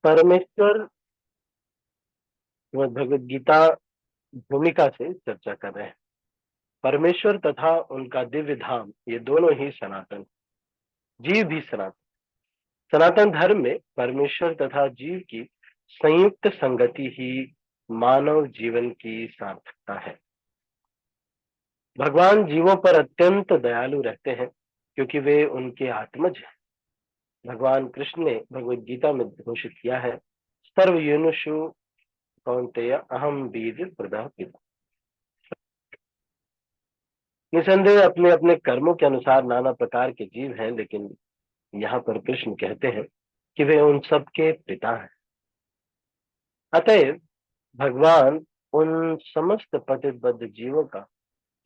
परमेश्वर व भगवत गीता भूमिका से चर्चा कर रहे हैं। परमेश्वर तथा उनका दिव्य धाम ये दोनों ही सनातन, जीव भी सनातन। सनातन धर्म में परमेश्वर तथा जीव की संयुक्त संगति ही मानव जीवन की सार्थकता है। भगवान जीवों पर अत्यंत दयालु रहते हैं क्योंकि वे उनके आत्मज हैं। भगवान कृष्ण ने भगवत गीता में घोषित किया है, सर्वयोनिषु कौन्तेय अहम बीज प्रदा पिता। निसंदेह अपने अपने कर्मों के अनुसार नाना प्रकार के जीव हैं, लेकिन यहाँ पर कृष्ण कहते हैं कि वे उन सब के पिता हैं। अतएव भगवान उन समस्त पतितबद्ध जीवों का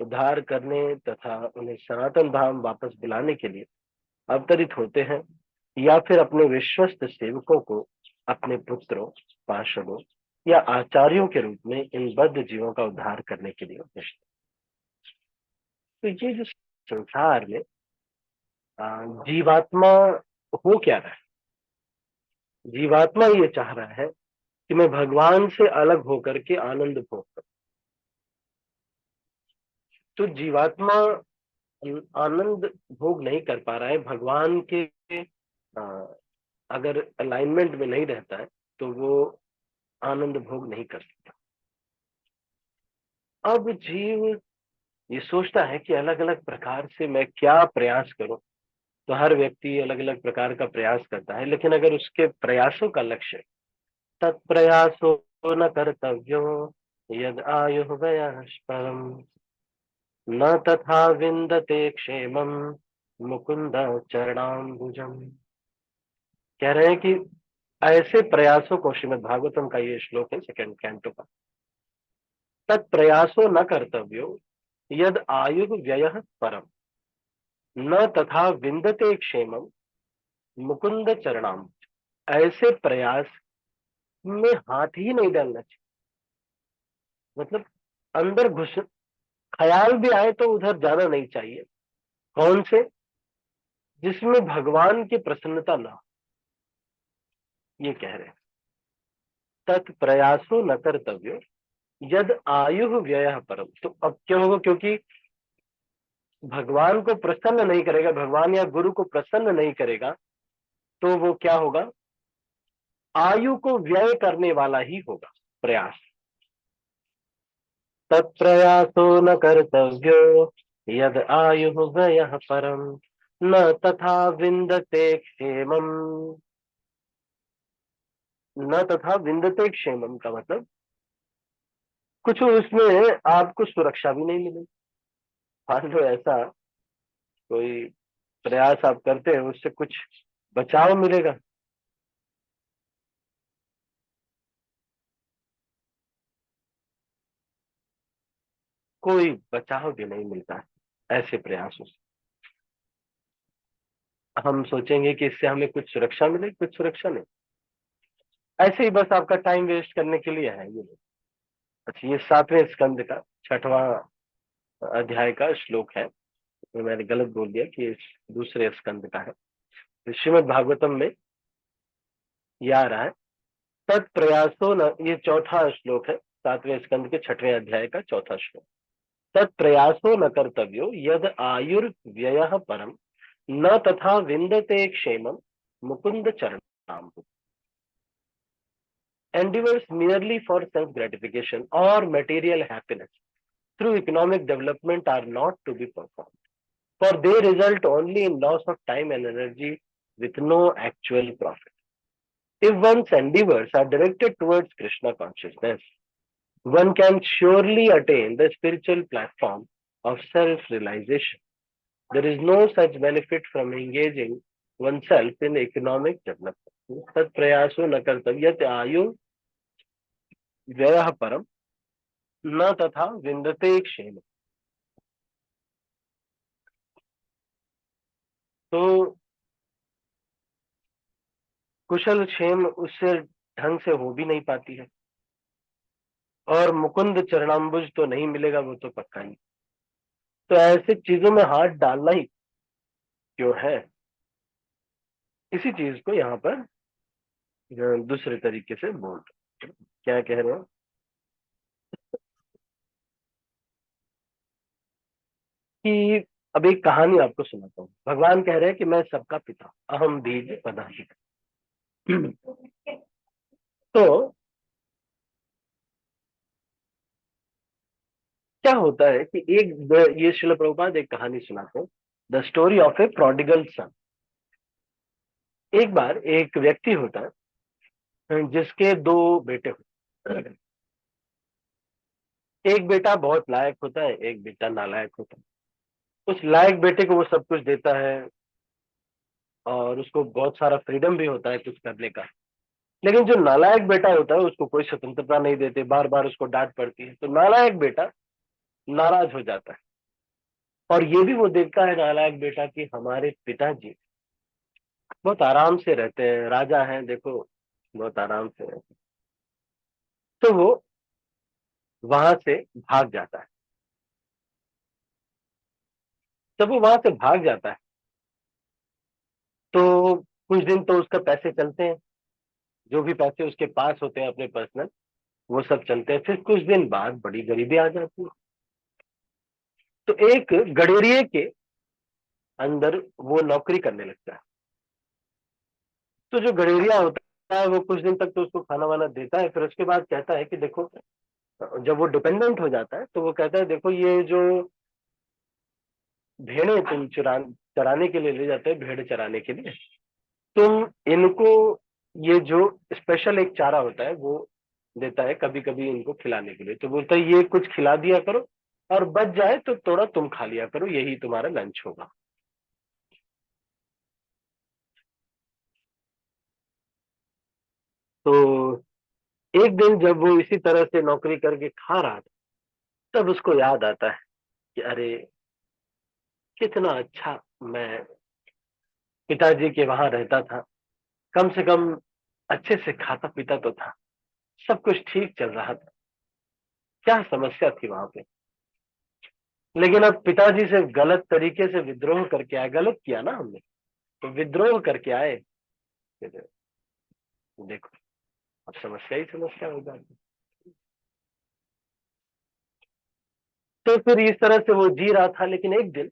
उद्धार करने तथा उन्हें सनातन धाम वापस बुलाने के लिए अवतरित होते हैं, या फिर अपने विश्वस्त सेवकों को अपने पुत्रों, पार्षदों या आचार्यों के रूप में इन बद्ध जीवों का उद्धार करने के लिए भेजते हैं। तो ये जो संसार में जीवात्मा हो क्या रहा है, जीवात्मा ये चाह रहा है कि मैं भगवान से अलग होकर के आनंद भोग करूं। तो जीवात्मा आनंद भोग नहीं कर पा रहा है, भगवान के आ, अगर अलाइनमेंट में नहीं रहता है तो वो आनंद भोग नहीं कर सकता। अब जीव ये सोचता है कि अलग अलग प्रकार से मैं क्या प्रयास करूं। तो हर व्यक्ति अलग अलग प्रकार का प्रयास करता है, लेकिन अगर उसके प्रयासों का लक्ष्य तत्प्रयासो न कर्तव्यो यद आयु वयः न तथा विन्दते क्षेमम मुकुंद चरणाम्बुजम। कह रहे हैं कि ऐसे प्रयासों को, श्रीमद् भागवतम का ये श्लोक है सेकंड कैंटो का, तत्प्रयासो न कर्तव्यो यद आयु व्ययः परम न तथा विन्दते क्षेमम मुकुंद चरणाम। ऐसे प्रयास में हाथ ही नहीं डालना चाहिए। मतलब अंदर घुस ख्याल भी आए तो उधर जाना नहीं चाहिए। कौन से? जिसमें भगवान की प्रसन्नता ना हो, ये कह रहे हैं। तत्प्रयासो न कर्तव्यो यद आयु व्यय परम। तो अब क्या होगा? क्योंकि भगवान को प्रसन्न नहीं करेगा, भगवान या गुरु को प्रसन्न नहीं करेगा, तो वो क्या होगा? आयु को व्यय करने वाला ही होगा प्रयास। तत्प्रयासो न कर्तव्यो यद आयु व्यय परम न तथा विन्दते क्षेमम। न तथा विन्दते क्षेमम का मतलब कुछ उसमें आपको सुरक्षा भी नहीं मिलेगी। मान लो ऐसा कोई प्रयास आप करते हैं, उससे कुछ बचाव मिलेगा? कोई बचाव भी नहीं मिलता है ऐसे प्रयासों से। हम सोचेंगे कि इससे हमें कुछ सुरक्षा मिलेगी, कुछ सुरक्षा नहीं, ऐसे ही बस आपका टाइम वेस्ट करने के लिए है ये। अच्छा, ये 7वें स्कंद का 6वां अध्याय का श्लोक है। तो मैंने गलत बोल दिया कि ये दूसरे स्कंद का है। तो श्रीमद् भागवतम में ये आ रहा है, तत्प्रयासो न, ये चौथा श्लोक है 7वें स्कंद के 6वें अध्याय का चौथा श्लोक। तत्प्रयासो न कर्तव्यो यद आयुर्व्ययः परम न तथा विन्दते क्षेमम Mukund चरणाम। Endeavors merely for self-gratification or material happiness through economic development are not to be performed, for they result only in loss of time and energy with no actual profit. If one's endeavors are directed towards Krishna consciousness, one can surely attain the spiritual platform of self-realization. There is no such benefit from engaging oneself in economic development. तत् प्रयासो न कर्तव्य आयु व्ययः परम न तथा विन्दते क्षेम। तो कुशल क्षेम उससे ढंग से हो भी नहीं पाती है, और मुकुंद चरणाम्बुज तो नहीं मिलेगा, वो तो पक्का ही। तो ऐसे चीजों में हाथ डालना ही क्यों है? इसी चीज को यहाँ पर दूसरे तरीके से बोल रहे हैं। क्या कह रहे हो कि अब एक कहानी आपको सुनाता हूँ। भगवान कह रहे हैं कि मैं सबका पिता, अहम बीज पदार्थ। तो क्या होता है कि ये श्रील प्रभुपाद एक कहानी सुनाते हैं, the story of a prodigal सन। एक बार एक व्यक्ति होता है जिसके दो बेटे होते हैं। एक बेटा बहुत लायक होता है, एक बेटा नालायक होता है। उस लायक बेटे को वो सब कुछ देता है और उसको बहुत सारा फ्रीडम भी होता है कुछ करने का। लेकिन जो नालायक बेटा होता है उसको कोई स्वतंत्रता नहीं देते, बार बार उसको डांट पड़ती है। तो नालायक बेटा नाराज हो जाता है और ये भी वो देखता है नालायक बेटा कि हमारे पिताजी बहुत आराम से रहते हैं, राजा हैं, देखो बहुत आराम से रहते हैं। तो वो वहां से भाग जाता है। जब वो वहां से भाग जाता है तो कुछ दिन तो उसका पैसे चलते हैं, जो भी पैसे उसके पास होते हैं अपने पर्सनल, वो सब चलते हैं। फिर कुछ दिन बाद बड़ी गरीबी आ जाती है। तो एक गडेरिये के अंदर वो नौकरी करने लगता है। तो जो गडेरिया होता है वो कुछ दिन तक तो उसको खाना वाना देता है। फिर उसके बाद कहता है कि देखो, जब वो डिपेंडेंट हो जाता है तो वो कहता है देखो, ये जो भेड़े तुम चराने के लिए ले जाते हैं, भेड़ चराने के लिए, तुम इनको ये जो स्पेशल एक चारा होता है वो देता है कभी कभी इनको खिलाने के लिए। तो बोलता है ये कुछ खिला दिया करो और बच जाए तो थोड़ा तुम खा लिया करो, यही तुम्हारा लंच होगा। तो एक दिन जब वो इसी तरह से नौकरी करके खा रहा था, तब उसको याद आता है कि अरे कितना अच्छा मैं पिताजी के वहां रहता था, कम से कम अच्छे से खाता पीता तो था, सब कुछ ठीक चल रहा था, क्या समस्या थी वहां पे। लेकिन अब पिताजी से गलत तरीके से विद्रोह करके आए, गलत किया ना हमने, तो विद्रोह करके आए, फिर देखो अब समस्या ही समस्या हो जाती। तो फिर इस तरह से वो जी रहा था। लेकिन एक दिन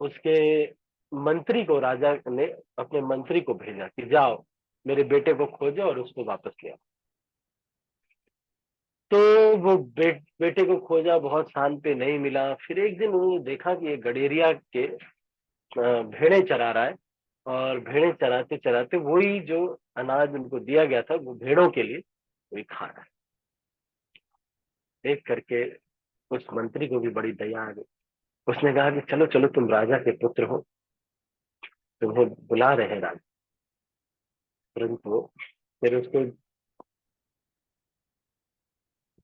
उसके मंत्री को, राजा ने अपने मंत्री को भेजा कि जाओ मेरे बेटे को खोजो और उसको वापस ले आओ। तो वो बेटे को खोजा, बहुत स्थान पे नहीं मिला। फिर एक दिन वो देखा कि ये गडेरिया के भेड़ें चरा रहा है और भेड़ें चराते चराते वही जो अनाज उनको दिया गया था वो भेड़ों के लिए वही खा रहा है। देख करके उस मंत्री को भी बड़ी दया आ गई। उसने कहा कि चलो चलो, तुम राजा के पुत्र हो, तुम्हें बुला रहे हैं राजा। परंतु वो फिर उसको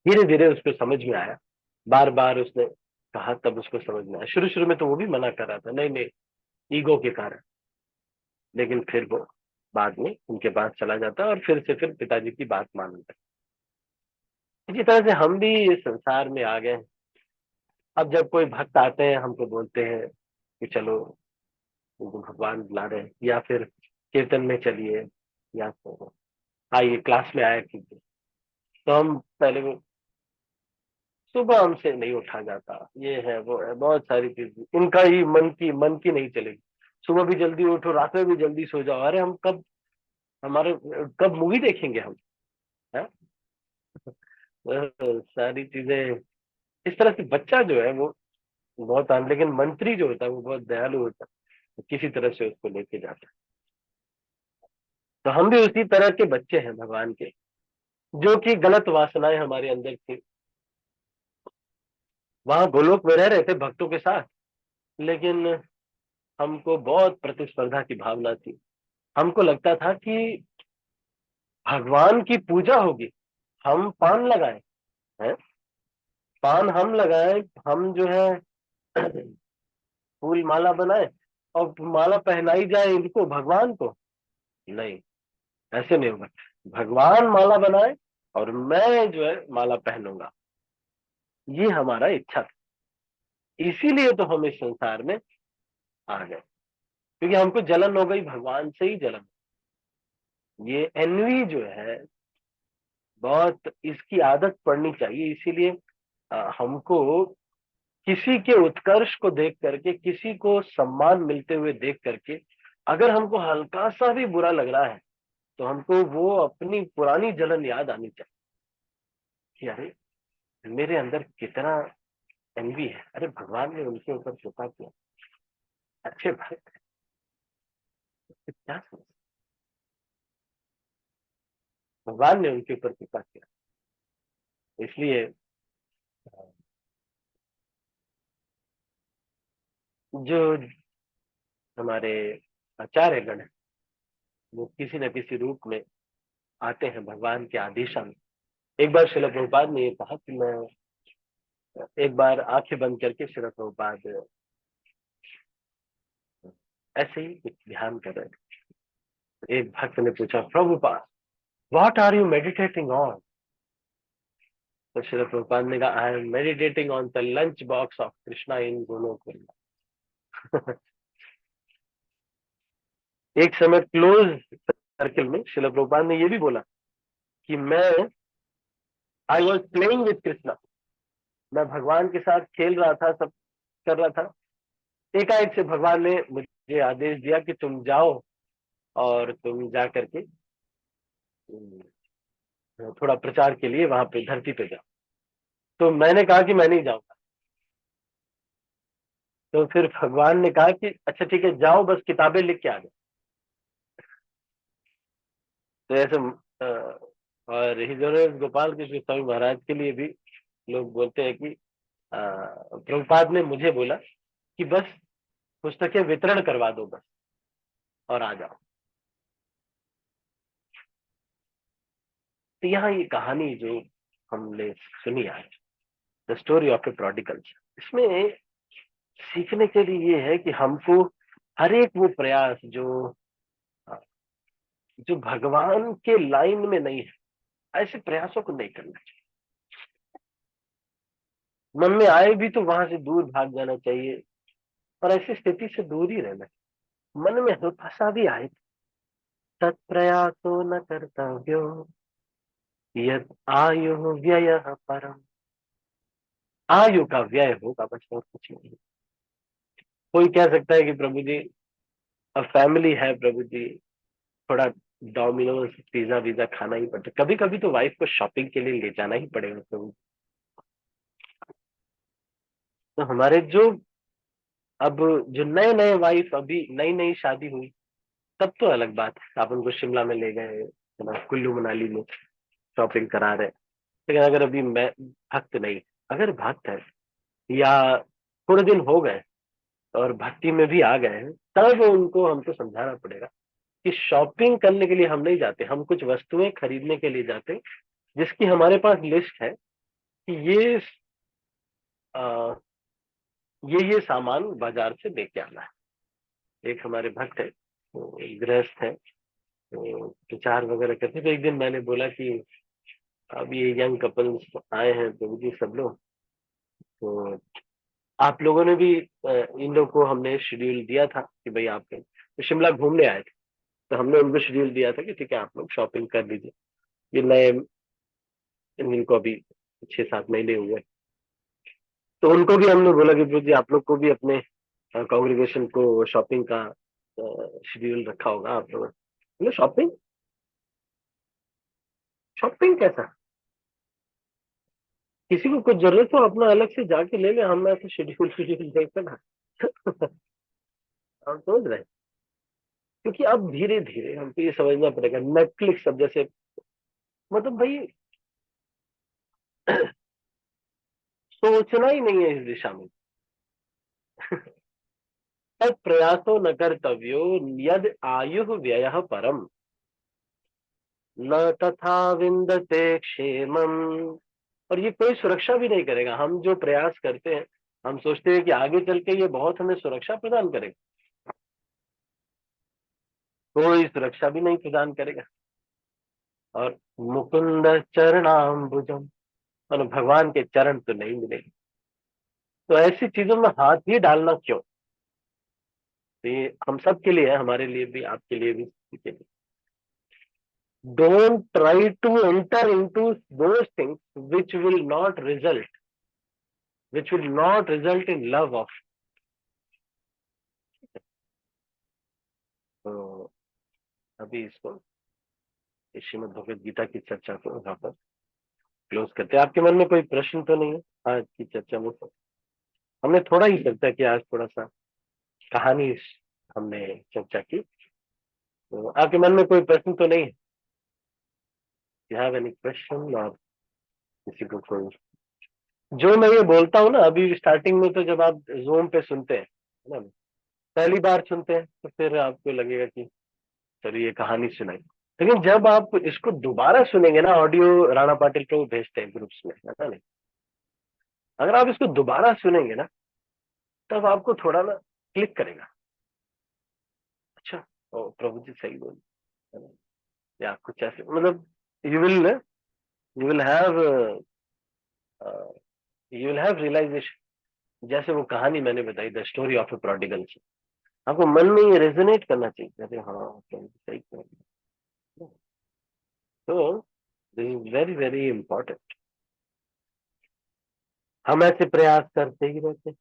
धीरे धीरे उसको समझ में आया, बार बार उसने कहा तब उसको समझ में आया। शुरू शुरू में तो वो भी मना कर रहा था, नहीं नहीं, ईगो के कारण। लेकिन फिर वो बाद में उनके पास चला जाता और फिर से फिर पिताजी की बात मान लेता। इसी तरह से हम भी इस संसार में आ गए। अब जब कोई भक्त आते हैं हमको बोलते हैं कि चलो उनको भगवान बुला रहे हैं, या फिर कीर्तन में चलिए, या तो आइए क्लास में आया कीजिए, तो हम पहले वो, सुबह हमसे नहीं उठा जाता, ये है वो है, बहुत सारी चीज उनका ही मन की नहीं चलेगी। सुबह भी जल्दी उठो, रात में भी जल्दी सो जाओ, अरे हम कब, हमारे कब मूवी देखेंगे हम, है? सारी चीजें इस तरह से बच्चा जो है वो बहुत लेकिन मंत्री जो होता है वो बहुत दयालु होता है, तो किसी तरह से उसको लेके जाता है। तो हम भी उसी तरह के बच्चे हैं भगवान के, जो कि गलत वासनाएं हमारे अंदर थी। वहां गोलोक में रह रहे थे भक्तों के साथ, लेकिन हमको बहुत प्रतिस्पर्धा की भावना थी। हमको लगता था कि भगवान की पूजा होगी, हम पान लगाए हैं, पान हम लगाए, हम जो है फूल माला बनाए और माला पहनाई जाए इनको, भगवान को नहीं, ऐसे नहीं होगा। भगवान माला बनाए और मैं जो है माला पहनूंगा, ये हमारा इच्छा था। इसीलिए तो हम इस संसार में आ गए, क्योंकि हमको जलन हो गई, भगवान से ही जलन। ये एनवी जो है बहुत, इसकी आदत पड़नी चाहिए। इसीलिए हमको किसी के उत्कर्ष को देख करके, किसी को सम्मान मिलते हुए देख करके, अगर हमको हल्का सा भी बुरा लग रहा है तो हमको वो अपनी पुरानी जलन याद आनी चाहिए कि अरे मेरे अंदर कितना एनवी है, अरे भगवान ने उनके ऊपर कृपा किया, अच्छे भाई क्या समझ, भगवान ने उनके ऊपर कृपा किया। इसलिए जो हमारे आचार्य गण है वो किसी न किसी रूप में आते हैं भगवान के आदेशा में। एक बार श्रील प्रभुपाद ने ये कहा कि मैं एक बार आंखें बंद करके श्रील प्रभुपाद ऐसे ही कुछ ध्यान कर रहे थे। एक भक्त ने पूछा, Prabhupada what are you meditating on? तो श्रील प्रभुपाद ने कहा, I am meditating on the lunch box of Krishna in Goloka. एक समय क्लोज सर्किल में श्रील प्रभुपाद ने ये भी बोला कि मैं I was playing with Krishna, मैं भगवान के साथ खेल रहा था, सब कर रहा था। एकाएक से भगवान ने मुझे आदेश दिया कि तुम जाओ और तुम जा करके थोड़ा प्रचार के लिए वहां पे धरती पे जाओ। तो मैंने कहा कि मैं नहीं जाऊंगा। तो फिर भगवान ने कहा कि अच्छा ठीक है जाओ, बस किताबें लिख के आ जाओ। तो ऐसे और हिजोरेस गोपाल कृष्ण स्वामी महाराज के लिए भी लोग बोलते हैं कि प्रभुपाद ने मुझे बोला कि बस पुस्तकें वितरण करवा दो बस और आ जाओ। तो यहाँ ये कहानी जो हमने सुनी आज, the story of a prodigal, इसमें सीखने के लिए ये है कि हमको हर एक वो प्रयास जो जो भगवान के लाइन में नहीं है, ऐसे प्रयासों को नहीं करना चाहिए। मन में आए भी तो वहां से दूर भाग जाना चाहिए और ऐसी स्थिति से दूर ही रहना चाहिए। मन में हल्का सा भी आए, तत्प्रयासो न कर्तव्यो यद आयु व्यय परम। आयु का व्यय होगा बस, और कुछ नहीं। कोई कह सकता है कि प्रभु जी अब फैमिली है, प्रभु जी थोड़ा डोमिनोज पिज्जा वीजा खाना ही पड़ता, कभी कभी तो वाइफ को शॉपिंग के लिए ले जाना ही पड़ेगा प्रभु। तो हमारे जो अब जो नए नए वाइफ, अभी नई नई शादी हुई, तब तो अलग बात है, आप उनको शिमला में ले गए, है ना, कुल्लू मनाली में शॉपिंग करा रहे। लेकिन अगर अभी मैं भक्त नहीं, अगर भक्त है या थोड़े दिन हो गए और भक्ति में भी आ गए हैं, तब उनको हमको समझाना पड़ेगा कि शॉपिंग करने के लिए हम नहीं जाते, हम कुछ वस्तुएं खरीदने के लिए जाते हैं जिसकी हमारे पास लिस्ट है कि आ, ये सामान बाजार से लेके आना है। एक हमारे भक्त है, वो गृहस्थ है, तो प्रचार वगैरह करते। तो एक दिन मैंने बोला कि अब ये यंग कपल्स आए हैं तो जी सब लोग, तो आप लोगों ने भी इन लोग को हमने शेड्यूल दिया था कि भाई आप लोग तो शिमला घूमने आए थे, तो हमने उनको शेड्यूल दिया था कि ठीक है आप लोग शॉपिंग कर लीजिए। ये नए, इनको अभी 6-7 महीने हुए, तो उनको भी हमने बोला कि जी आप लोग को भी अपने कांग्रेगेशन को शॉपिंग का शेड्यूल रखा होगा आप लोगों ने। शॉपिंग, शॉपिंग कैसा, किसी को कुछ जरूरत हो अपना अलग से जाके ले ले, हम ऐसे शेड्यूल शेड्यूल देखते ना। हम समझ रहे हैं, क्योंकि अब धीरे धीरे हमको ये समझना पड़ेगा, नेटफ्लिक्स अब जैसे, मतलब भाई सोचना ही नहीं है इस दिशा में। तब प्रयासो न कर्तव्यो यद आयु व्यय परम, न तथा विंदते क्षेमम। और ये कोई सुरक्षा भी नहीं करेगा, हम जो प्रयास करते हैं हम सोचते हैं कि आगे चल के ये बहुत हमें सुरक्षा प्रदान करेगा, कोई सुरक्षा भी नहीं प्रदान करेगा। और मुकुंद चरणाम्बुजम, और भगवान के चरण तो नहीं मिलेंगे, तो ऐसी चीजों में हाथ ही डालना क्यों? तो ये हम सब के लिए है, हमारे लिए भी, आपके लिए भी, किसी के लिए। Don't try to enter into those things which will not result in love of. तो अभी इसको, इस श्रीमद् भगवद गीता की चर्चा को यहाँ पर क्लोज करते हैं। आपके मन में कोई प्रश्न तो नहीं है आज की चर्चा में? हमने थोड़ा ही चर्चा किया आज, थोड़ा सा कहानी हमने चर्चा की। तो आपके मन में कोई प्रश्न तो नहीं है? You have any question? और किसी को कोई, जो मैं ये बोलता हूँ ना अभी स्टार्टिंग में, तो जब आप जूम पे सुनते हैं है ना, पहली बार सुनते हैं तो फिर आपको लगेगा कि सर ये कहानी सुनाई। लेकिन जब आप इसको दोबारा सुनेंगे ना, ऑडियो राणा पाटिल को भेजते हैं ग्रुप्स में, है ना नहीं, अगर आप इसको दोबारा सुनेंगे ना, तब आपको थोड़ा ना क्लिक करेगा। अच्छा, ओ प्रभु जी सही बोल, है ना, या कुछ ऐसे, मतलब you will you will have you will have realization. जैसे वो कहानी मैंने बताई, the story of a prodigal, आपको मन में ये रेजोनेट करना चाहिए, अरे हाँ प्रभु जी सही कह रहे हैं। तो this is very very important. हम ऐसे प्रयास करते ही रहते हैं,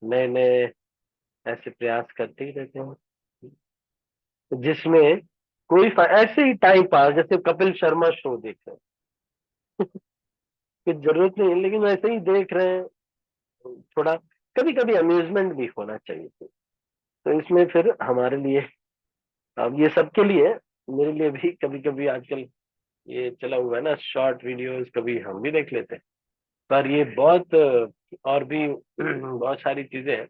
नए नए ऐसे प्रयास करते ही रहते हैं, जिसमें कोई ऐसे ही टाइम पास, जैसे कपिल शर्मा शो देख रहे हैं, कुछ जरूरत नहीं है लेकिन वैसे ही देख रहे हैं। थोड़ा कभी कभी अम्यूजमेंट भी होना चाहिए। तो इसमें फिर हमारे लिए, अब ये सबके लिए, मेरे लिए भी कभी कभी आजकल ये चला हुआ है ना शॉर्ट वीडियोस, कभी हम भी देख लेते हैं। पर ये बहुत और भी बहुत सारी चीजें हैं।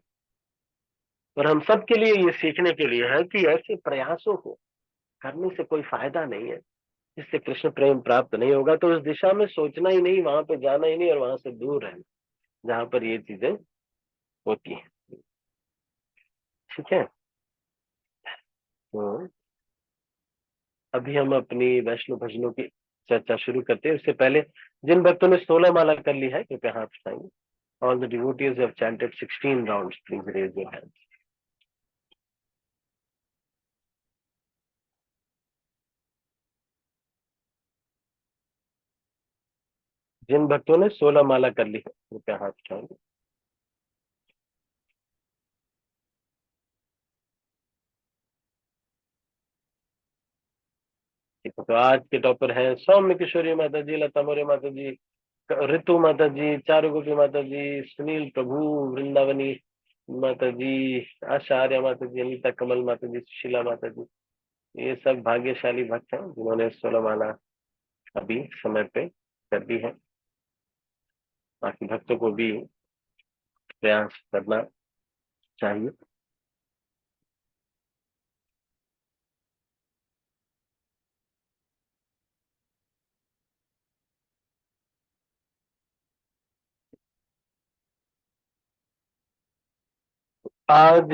और हम सब के लिए ये सीखने के लिए है कि ऐसे प्रयासों को करने से कोई फायदा नहीं है, जिससे कृष्ण प्रेम प्राप्त नहीं होगा। तो उस दिशा में सोचना ही नहीं, वहां पे जाना ही नहीं, और वहां से दूर रहना जहां पर ये चीजें होती हैं। ठीक है। तो अभी हम अपनी वैष्णव भजनों की चर्चा शुरू करते हैं। उससे पहले जिन भक्तों ने 16 माला कर ली है कृपया हाथ उठाएंगे। All the devotees have chanted 16 rounds, please raise your hand. जिन भक्तों ने 16 माला कर ली है कृपया हाथ उठाएंगे। ठीक है, तो आज के टॉपर हैं सौम्य किशोरी माता जी, लता मौर्य माता जी, ऋतु माता जी, चारू गोपी माता जी, सुनील प्रभु, वृंदावनी माता जी, आशा आर्या माता जी, अनीता कमल माता जी, सुशीला माता जी। ये सब भाग्यशाली भक्त हैं जिन्होंने 16 माला अभी समय पे कर दी है। बाकी भक्तों को भी प्रयास करना चाहिए। आज